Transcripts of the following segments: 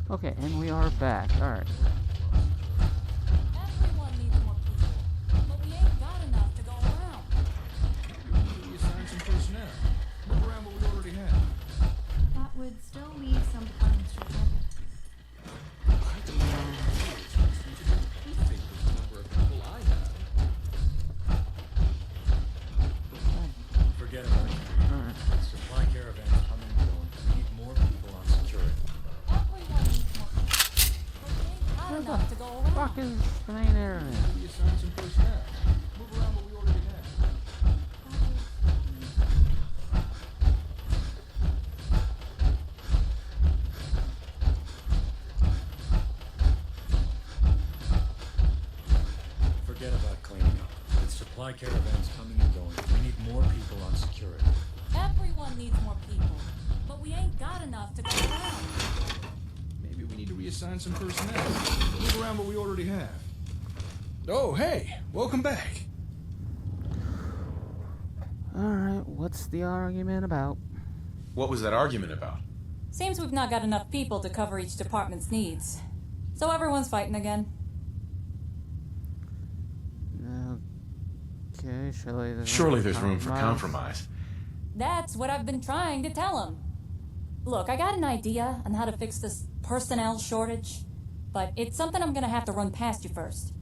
Okay, and we are back. Alright. Everyone needs more people, but we ain't got enough to go around. We assign some personnel. Move around what we already have. That would still leave some departments short. Forget about it. Supply caravans coming and going. We need more people on security. Everyone needs more people, but we ain't got Where enough the to go around. fuck is the main area? We assign some personnel. Move around what we already have. Forget about cleaning up. With supply caravans coming and going, we need more people on security. Everyone needs more people, but we ain't got enough to go around. Maybe we need to reassign some personnel. Move around what we already have. Oh, hey! Welcome back. Alright, what's the argument about? What was that argument about? Seems we've not got enough people to cover each department's needs. So everyone's fighting again. Okay, Surely there's room for compromise. That's what I've been trying to tell him. Look, I got an idea on how to fix this personnel shortage, but it's something I'm gonna have to run past you first.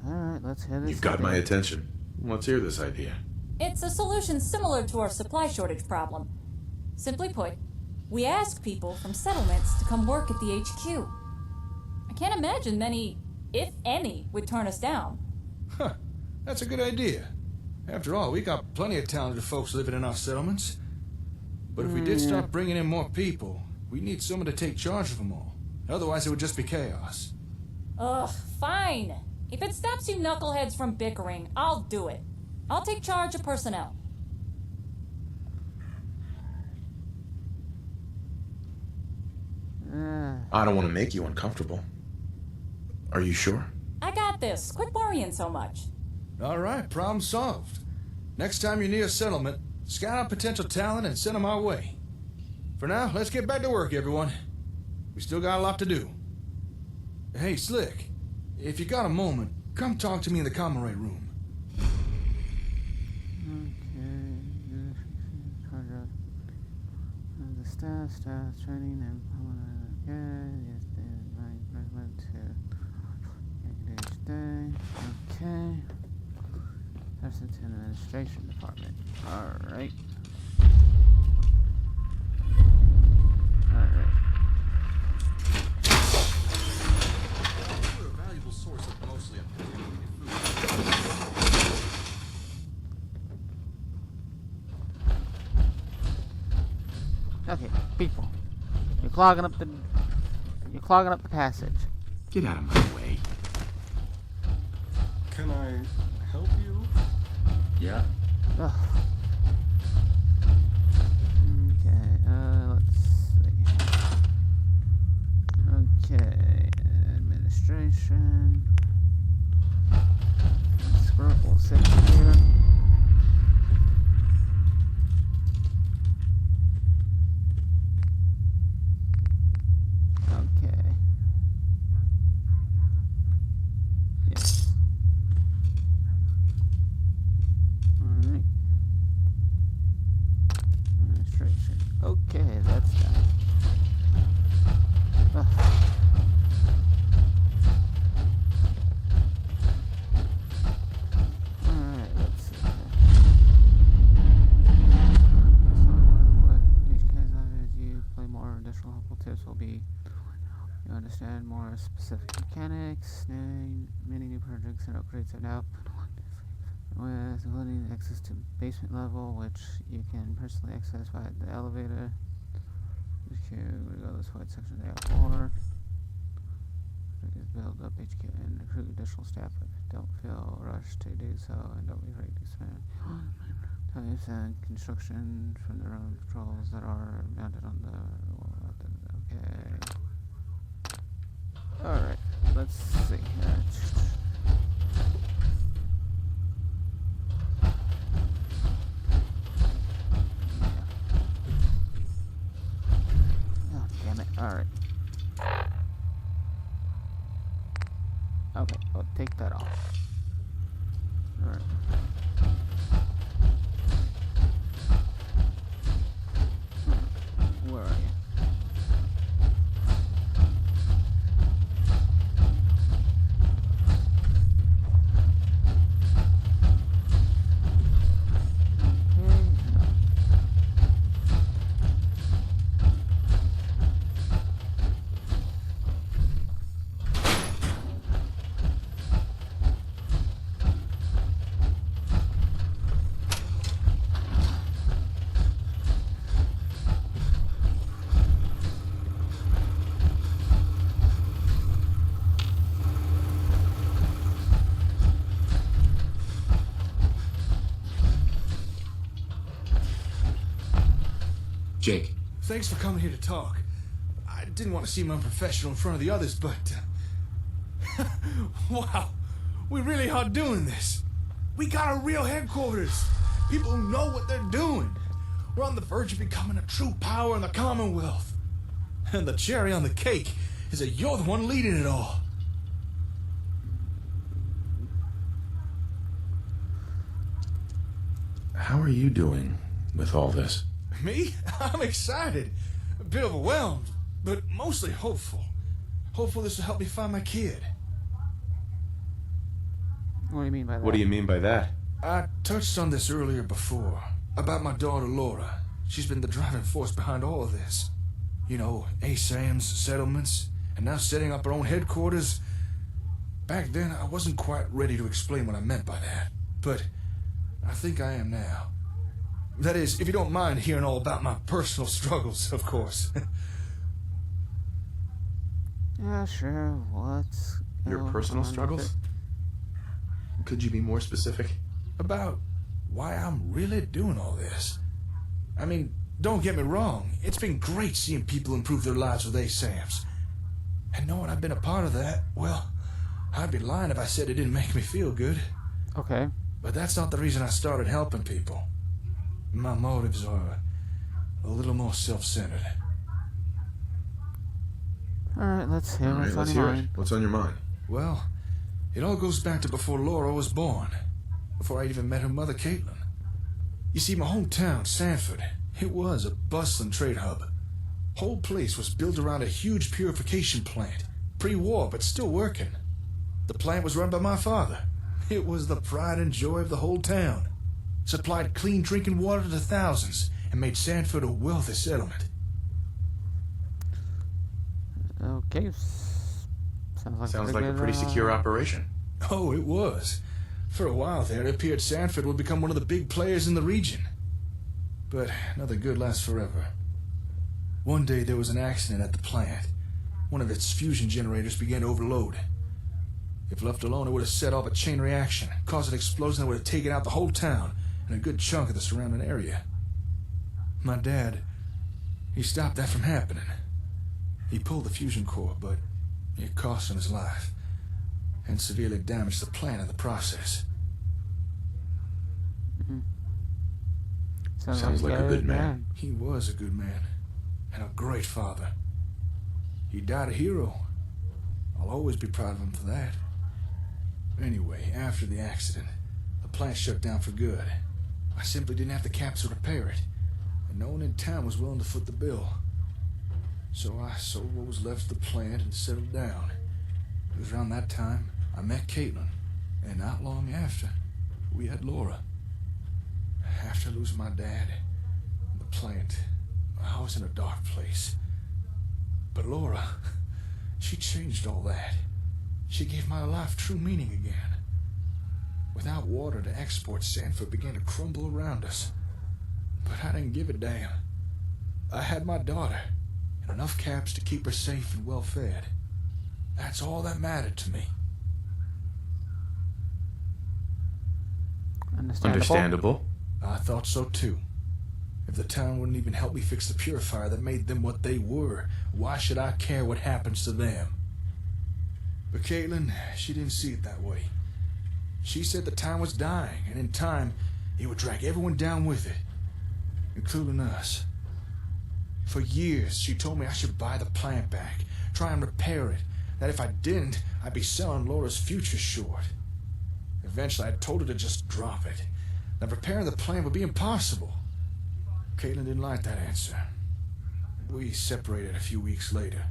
Alright, let's hear this. You've got my attention. Let's hear this idea. It's a solution similar to our supply shortage problem. Simply put, we ask people from settlements to come work at the HQ. I can't imagine many, if any, would turn us down. Huh. That's a good idea. After all, we got plenty of talented folks living in our settlements. But if we did start bringing in more people, we need someone to take charge of them all. Otherwise, it would just be chaos. Ugh, fine. If it stops you knuckleheads from bickering, I'll do it. I'll take charge of personnel. I don't want to make you uncomfortable. Are you sure? I got this. Quit worrying so much. All right, problem solved. Next time you're near a settlement, scout out potential talent and send them our way. For now, let's get back to work, everyone. We still got a lot to do. Hey, Slick, if you got a moment, come talk to me in the common room. The staff training and yes, my recommend to each day. Okay. Person to administration department. Alright. Alright. You're a valuable source of mostly uncontaminated food. Okay, people. You're clogging up the passage. Get out of my way. Can I help you? Yeah? Ugh. Okay, let's see. Okay, administration. Squirt will sit here. Okay. Yes. Alright. Administration. Okay, that's done. Ugh. Alright, let's see. What each case as you play more additional helpful tips will be you understand more specific mechanics, many new projects and upgrades have now with including access to basement level, which you can personally access via the elevator. HQ, regardless of what section they are for. Build up HQ and recruit additional staff, but don't feel rushed to do so, and don't be afraid to spend types and construction from the road patrols that are mounted on the wall. Okay. Alright, let's see here. Oh, Alright. Okay, I'll take that off. Alright. Where are you? Jake. Thanks for coming here to talk. I didn't want to seem unprofessional in front of the others, but... wow, we really are doing this. We got a real headquarters. People who know what they're doing. We're on the verge of becoming a true power in the Commonwealth. And the cherry on the cake is that you're the one leading it all. How are you doing with all this? Me? I'm excited. A bit overwhelmed, but mostly hopeful. Hopeful this will help me find my kid. What do you mean by that? What do you mean by that? I touched on this earlier before, about my daughter Laura. She's been the driving force behind all of this. You know, ASAM's settlements, and now setting up her own headquarters. Back then, I wasn't quite ready to explain what I meant by that, but I think I am now. That is, if you don't mind hearing all about my personal struggles, of course. Yeah, sure. What's Your personal struggles? Could you be more specific? About why I'm really doing all this. I mean, don't get me wrong. It's been great seeing people improve their lives with ASAMs. And knowing I've been a part of that, well, I'd be lying if I said it didn't make me feel good. Okay. But that's not the reason I started helping people. My motives are a little more self-centered. Alright, let's hear All right, what's let's on your hear it. mind. What's on your mind? Well, it all goes back to before Laura was born. Before I even met her mother, Caitlin. You see, my hometown, Sanford, it was a bustling trade hub. Whole place was built around a huge purification plant. Pre-war, but still working. The plant was run by my father. It was the pride and joy of the whole town. Supplied clean drinking water to thousands and made Sanford a wealthy settlement. Okay. Sounds like a pretty secure operation. Oh, it was. For a while there, it appeared Sanford would become one of the big players in the region. But nothing good lasts forever. One day there was an accident at the plant. One of its fusion generators began to overload. If left alone, it would have set off a chain reaction, caused an explosion that would have taken out the whole town and a good chunk of the surrounding area. My dad, he stopped that from happening. He pulled the fusion core, but it cost him his life and severely damaged the plant in the process. Sounds like a good man. He was a good man and a great father. He died a hero. I'll always be proud of him for that. Anyway, after the accident, the plant shut down for good. I simply didn't have the caps to repair it, and no one in town was willing to foot the bill. So I sold what was left of the plant and settled down. It was around that time I met Caitlin, and not long after, we had Laura. After losing my dad and the plant, I was in a dark place. But Laura, she changed all that. She gave my life true meaning again. Without water to export, Sanford began to crumble around us. But I didn't give a damn. I had my daughter, and enough caps to keep her safe and well fed. That's all that mattered to me. Understandable. I thought so too. If the town wouldn't even help me fix the purifier that made them what they were, why should I care what happens to them? But Caitlin, she didn't see it that way. She said the town was dying, and in time, it would drag everyone down with it, including us. For years, she told me I should buy the plant back, try and repair it, that if I didn't, I'd be selling Laura's future short. Eventually, I told her to just drop it, that repairing the plant would be impossible. Caitlin didn't like that answer. We separated a few weeks later.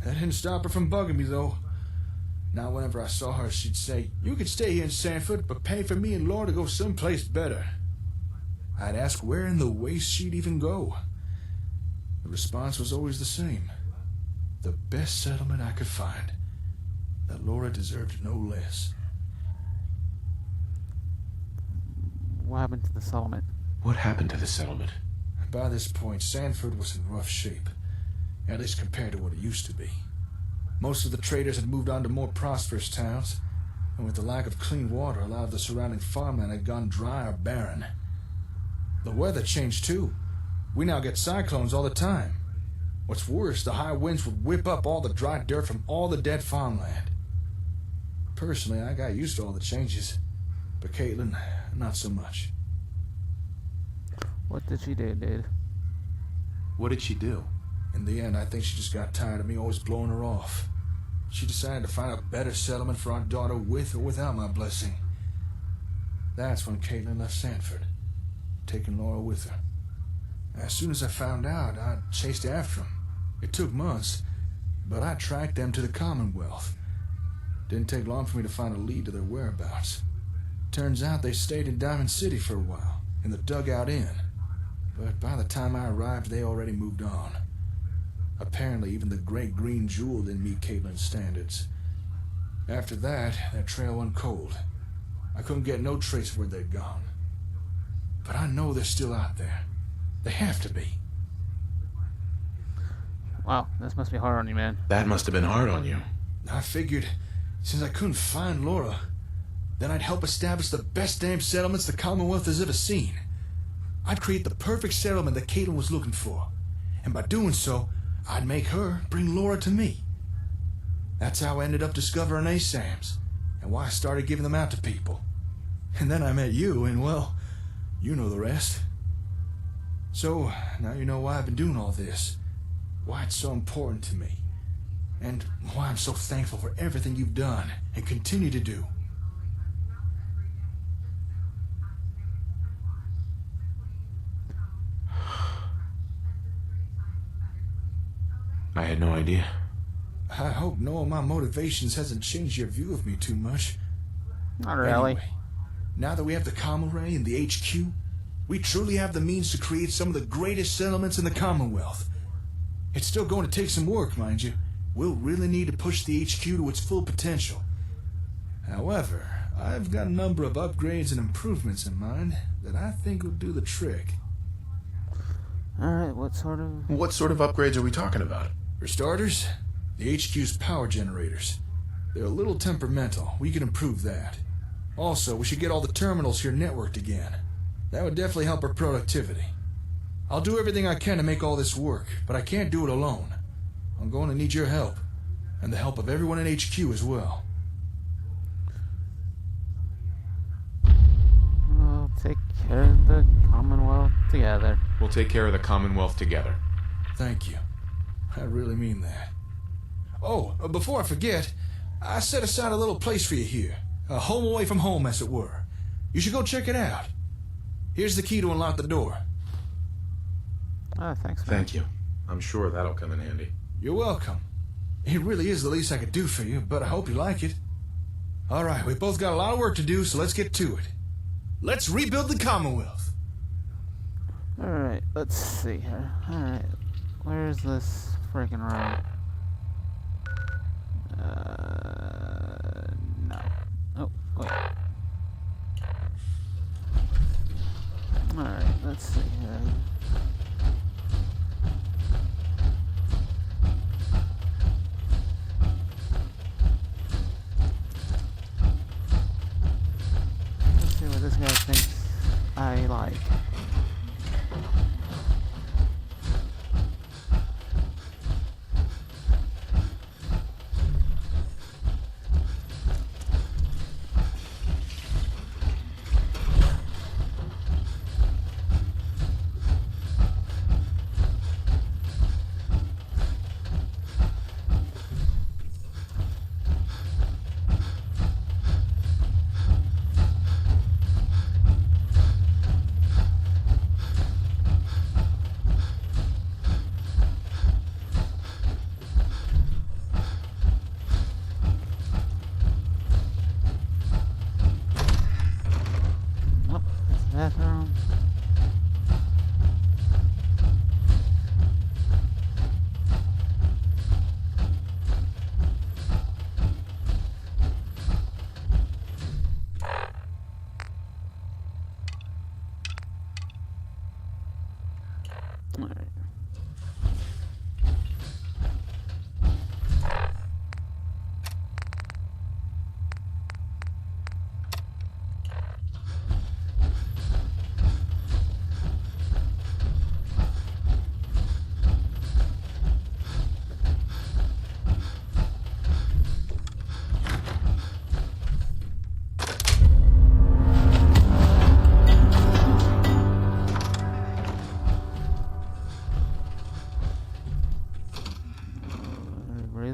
That didn't stop her from bugging me, though. Now, whenever I saw her, she'd say, "You could stay here in Sanford, but pay for me and Laura to go someplace better." I'd ask where in the waste she'd even go. The response was always the same. The best settlement I could find. That Laura deserved no less. What happened to the settlement? What happened to the settlement? By this point, Sanford was in rough shape, at least compared to what it used to be. Most of the traders had moved on to more prosperous towns, and with the lack of clean water, a lot of the surrounding farmland had gone dry or barren. The weather changed too. We now get cyclones all the time. What's worse, the high winds would whip up all the dry dirt from all the dead farmland. Personally, I got used to all the changes, but Caitlin, not so much. What did she do, dude? What did she do? In the end, I think she just got tired of me always blowing her off. She decided to find a better settlement for our daughter with or without my blessing. That's when Caitlin left Sanford, taking Laura with her. As soon as I found out, I chased after them. It took months, but I tracked them to the Commonwealth. Didn't take long for me to find a lead to their whereabouts. Turns out they stayed in Diamond City for a while, in the Dugout Inn. But by the time I arrived, they already moved on. Apparently, even the Great Green Jewel didn't meet Caitlin's standards. After that, their trail went cold. I couldn't get no trace of where they'd gone. But I know they're still out there. They have to be. Wow, this must be hard on you, man. That must have been hard on you. I figured, since I couldn't find Laura, then I'd help establish the best damn settlements the Commonwealth has ever seen. I'd create the perfect settlement that Caitlin was looking for. And by doing so, I'd make her bring Laura to me. That's how I ended up discovering A.C.S. and why I started giving them out to people. And then I met you, and well, you know the rest. So, now you know why I've been doing all this, why it's so important to me, and why I'm so thankful for everything you've done and continue to do. I had no idea. I hope knowing my motivations hasn't changed your view of me too much. Not really. Anyway, now that we have the Commonwealth and the HQ, we truly have the means to create some of the greatest settlements in the Commonwealth. It's still going to take some work, mind you. We'll really need to push the HQ to its full potential. However, I've got a number of upgrades and improvements in mind that I think will do the trick. Alright, what sort of... What sort of upgrades are we talking about? For starters, the HQ's power generators. They're a little temperamental. We can improve that. Also, we should get all the terminals here networked again. That would definitely help our productivity. I'll do everything I can to make all this work, but I can't do it alone. I'm going to need your help, and the help of everyone in HQ as well. We'll take care of the Commonwealth together. We'll take care of the Commonwealth together. Thank you. I really mean that. Oh, before I forget, I set aside a little place for you here. A home away from home, as it were. You should go check it out. Here's the key to unlock the door. Thanks, man. Thank you. I'm sure that'll come in handy. You're welcome. It really is the least I could do for you, but I hope you like it. All right, we both got a lot of work to do, so let's get to it. Let's rebuild the Commonwealth. Alright, let's see here. Alright, where's this freaking room? No. Oh, wait. Alright, let's see here. Let's see what this guy thinks I like.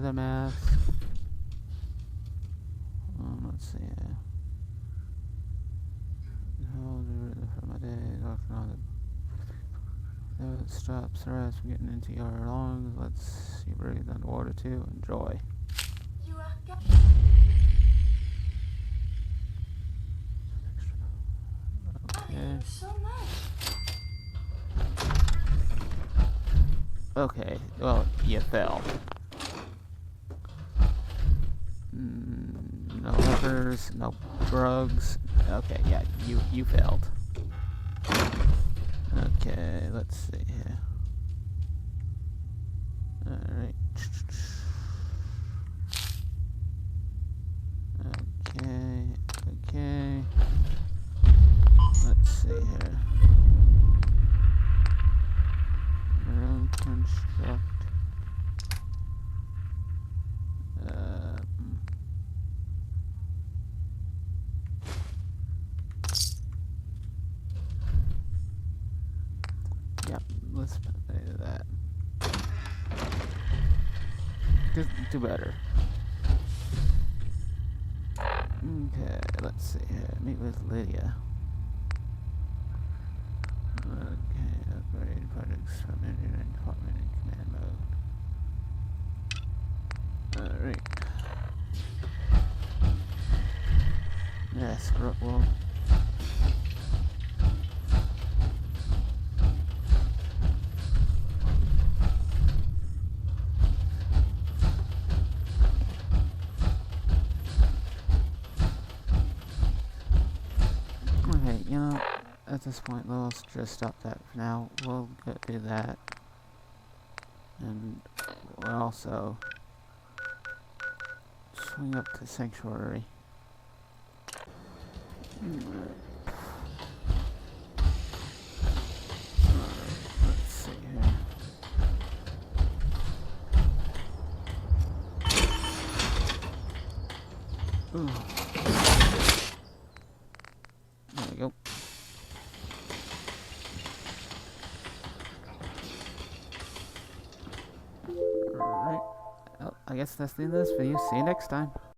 the mask. Let's see. How for my day, working on it stops the rest from getting into your lungs. Let's see, breathe underwater too. Enjoy. Okay. Okay, well, you fell. No liquors, no drugs. Okay, yeah, you failed. Okay, let's see here. Alright. Okay. Let's see here. Drone construct. Yep, let's put that. Do better. Okay, let's see here. Meet with Lydia. Okay, upgrade projects from engineering department in command mode. Alright. Yes, well. Okay, you know, at this point, let's just stop that for now. We'll go do that. And we'll also swing up to Sanctuary. Let's see here. Ooh. There we go. Alright. Well, I guess that's the end of this video. See you next time.